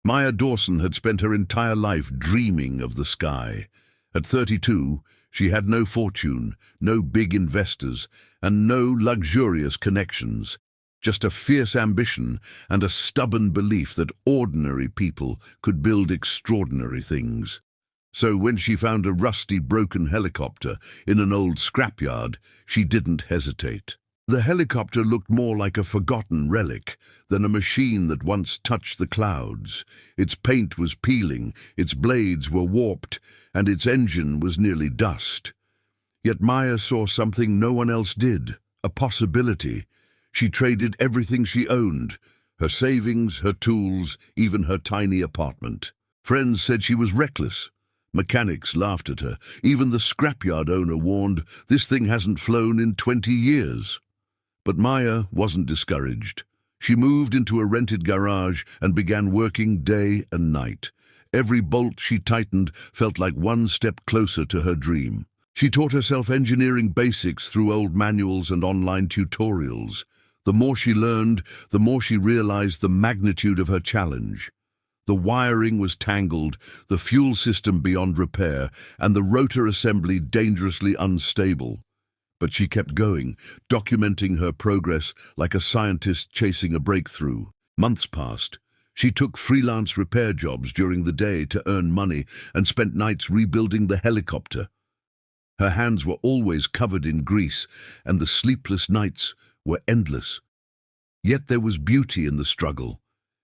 Maya Dawson had spent her entire life dreaming of the sky. At 32, she had no fortune, no big investors, and no luxurious connections, just a fierce ambition and a stubborn belief that ordinary people could build extraordinary things. So when she found a rusty, broken helicopter in an old scrapyard, she didn't hesitate. The helicopter looked more like a forgotten relic than a machine that once touched the clouds. Its paint was peeling, its blades were warped, and its engine was nearly dust. Yet Maya saw something no one else did, a possibility. She traded everything she owned, her savings, her tools, even her tiny apartment. Friends said she was reckless. Mechanics laughed at her. Even the scrapyard owner warned, "This thing hasn't flown in 20 years." But Maya wasn't discouraged. She moved into a rented garage and began working day and night. Every bolt she tightened felt like one step closer to her dream. She taught herself engineering basics through old manuals and online tutorials. The more she learned, the more she realized the magnitude of her challenge. The wiring was tangled, the fuel system beyond repair, and the rotor assembly dangerously unstable. But she kept going, documenting her progress like a scientist chasing a breakthrough. Months passed. She took freelance repair jobs during the day to earn money and spent nights rebuilding the helicopter. Her hands were always covered in grease, and the sleepless nights were endless. Yet there was beauty in the struggle.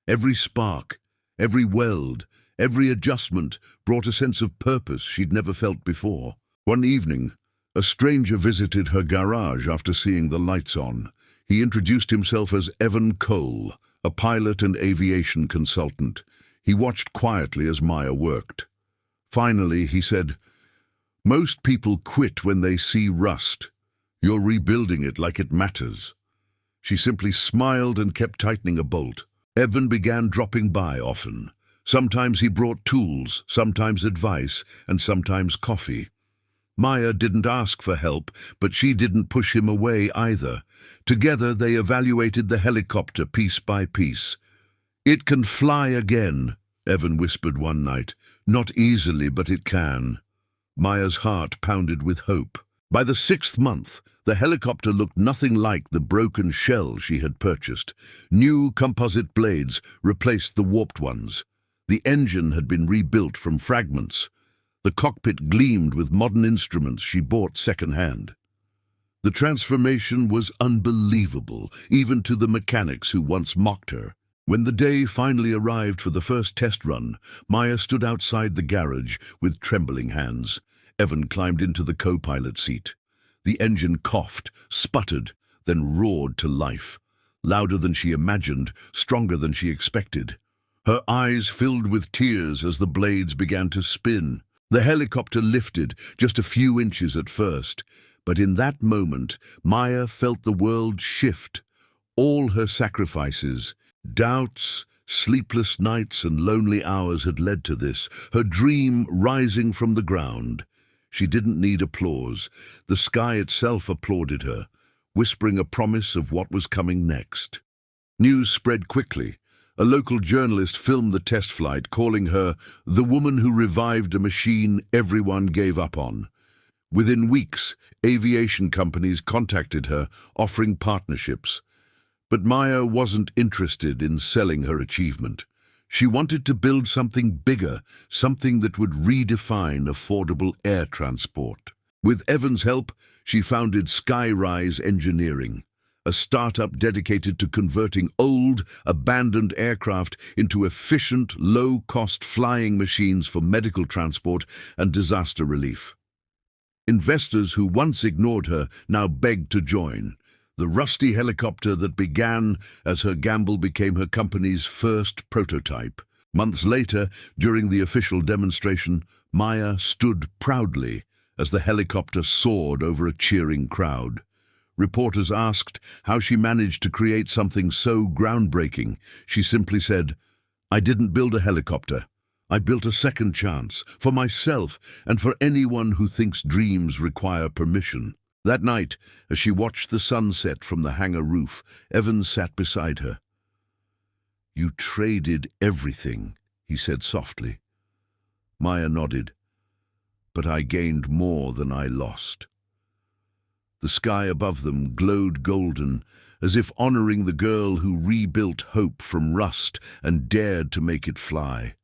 Every spark, every weld, every adjustment brought a sense of purpose she'd never felt before. One evening, a stranger visited her garage after seeing the lights on. He introduced himself as Evan Cole, a pilot and aviation consultant. He watched quietly as Maya worked. Finally, he said, "Most people quit when they see rust. You're rebuilding it like it matters." She simply smiled and kept tightening a bolt. Evan began dropping by often. Sometimes he brought tools, sometimes advice, and sometimes coffee. Maya didn't ask for help, but she didn't push him away either. Together they evaluated the helicopter piece by piece. "It can fly again," Evan whispered one night. "Not easily, but it can." Maya's heart pounded with hope. By the 6th month, the helicopter looked nothing like the broken shell she had purchased. New composite blades replaced the warped ones. The engine had been rebuilt from fragments. The cockpit gleamed with modern instruments she bought second-hand. The transformation was unbelievable, even to the mechanics who once mocked her. When the day finally arrived for the first test run, Maya stood outside the garage with trembling hands. Evan climbed into the co-pilot seat. The engine coughed, sputtered, then roared to life. Louder than she imagined, stronger than she expected. Her eyes filled with tears as the blades began to spin. The helicopter lifted, just a few inches at first, but in that moment, Maya felt the world shift. All her sacrifices, doubts, sleepless nights and lonely hours had led to this, her dream rising from the ground. She didn't need applause. The sky itself applauded her, whispering a promise of what was coming next. News spread quickly. A local journalist filmed the test flight, calling her the woman who revived a machine everyone gave up on. Within weeks, aviation companies contacted her, offering partnerships. But Maya wasn't interested in selling her achievement. She wanted to build something bigger, something that would redefine affordable air transport. With Evan's help, she founded Skyrise Engineering, a startup dedicated to converting old, abandoned aircraft into efficient, low-cost flying machines for medical transport and disaster relief. Investors who once ignored her now begged to join. The rusty helicopter that began as her gamble became her company's first prototype. Months later, during the official demonstration, Maya stood proudly as the helicopter soared over a cheering crowd. Reporters asked how she managed to create something so groundbreaking. She simply said, "I didn't build a helicopter. I built a second chance, for myself and for anyone who thinks dreams require permission." That night, as she watched the sunset from the hangar roof, Evan sat beside her. "You traded everything," he said softly. Maya nodded. But I gained more than I lost. The sky above them glowed golden, as if honoring the girl who rebuilt hope from rust and dared to make it fly.